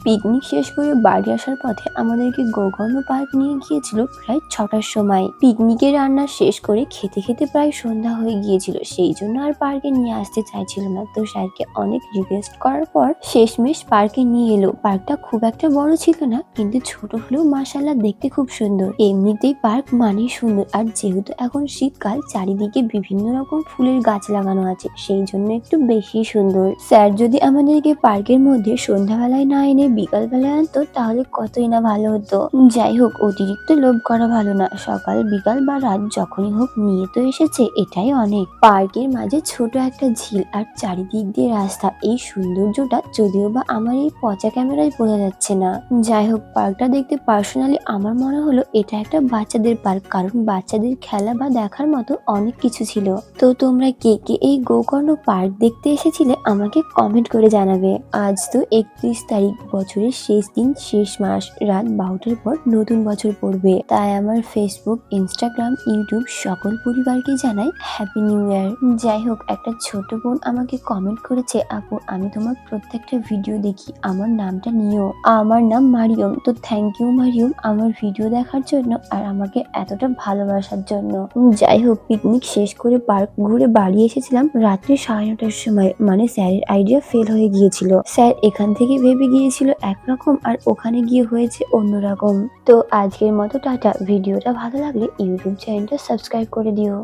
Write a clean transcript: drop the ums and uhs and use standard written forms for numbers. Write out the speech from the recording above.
Picnic শেষ করে বাড়ি আসার পথে আমাদেরকে গোকর্ণ পার্ক নিয়ে গিয়েছিল প্রায় 6টার সময়। পিকনিকের রান্না শেষ করে খেতে খেতে প্রায় সন্ধ্যা হয়ে গিয়েছিল, সেই জন্য আর পার্কে নিয়ে আসতে চাইছিল না। তো স্যারকে অনেক রিকোয়েস্ট করার পর শেষমেশ পার্কে নিয়ে এলো। পার্কটা খুব একটা বড় ছিল না, কিন্তু ছোট হলেও মাশাআল্লাহ দেখতে খুব সুন্দর। এমনিতেই পার্ক মানেই সুন্দর, আর যেহেতু এখন শীতকাল চারিদিকে বিভিন্ন রকম ফুলের গাছ লাগানো আছে, সেই জন্য একটু বেশি সুন্দর। স্যার যদি আমাদেরকে পার্কের মধ্যে সন্ধ্যাবেলায় না এনে বিকাল বেলায় আনতো তাহলে কতই না ভালো হতো। যাই হোক, অতিরিক্ত লোভ করা ভালো না। সকাল বিকাল বা রাত যখনই হোক নিয়ে তো এসেছে, এটাই অনেক। পার্কের মাঝে ছোট একটা ঝিল আর চারিদিক দিয়ে রাস্তা, এই সৌন্দর্যটা যদিও বা আমার এই পচা ক্যামেরায় বোঝা যাচ্ছে না। যাই হোক, পার্কটা দেখতে পার্সোনালি আমার মনে হলো এটা একটা বাচ্চাদের পার্ক, কারণ বাচ্চাদের খেলা বা দেখার মতো অনেক কিছু ছিল। তো তোমরা কে কে এই গোকর্ণ পার্ক দেখতে এসেছিলে আমাকে কমেন্ট করে জানাবে। আজ তো 31 তারিখ, বছরের শেষ দিন, শেষ মাস, রাত 12টার পর নতুন বছর পড়বে। তাই আমার ফেসবুক, ইনস্টাগ্রাম, ইউটিউব সকল পরিবারকে জানাই হ্যাপি নিউ ইয়ার। যাই হোক, একটা ছোট বোন আমাকে কমেন্ট করেছে, আপু আমি তোমার প্রত্যেকটা ভিডিও দেখি, আমার নামটা নিও। আমার নাম মারিয়ম। তো থ্যাংক ইউ মারিয়ম আমার ভিডিও দেখার জন্য আর আমাকে এতটা ভালোবাসার জন্য। যাই হোক, পিকনিক শেষ করে পার্ক ঘুরে বাড়ি এসেছিলাম রাত্রি 9:30টার সময়। মানে স্যারের আইডিয়া ফেল হয়ে গিয়েছিল। স্যার এখান থেকে ভেবে গিয়েছিল একরকম আর ওখানে গিয়ে হয়েছে অন্যরকম। তো আজকের মতো টাটা। ভিডিওটা ভালো লাগলে ইউটিউব চ্যানেলটা সাবস্ক্রাইব করে দিও।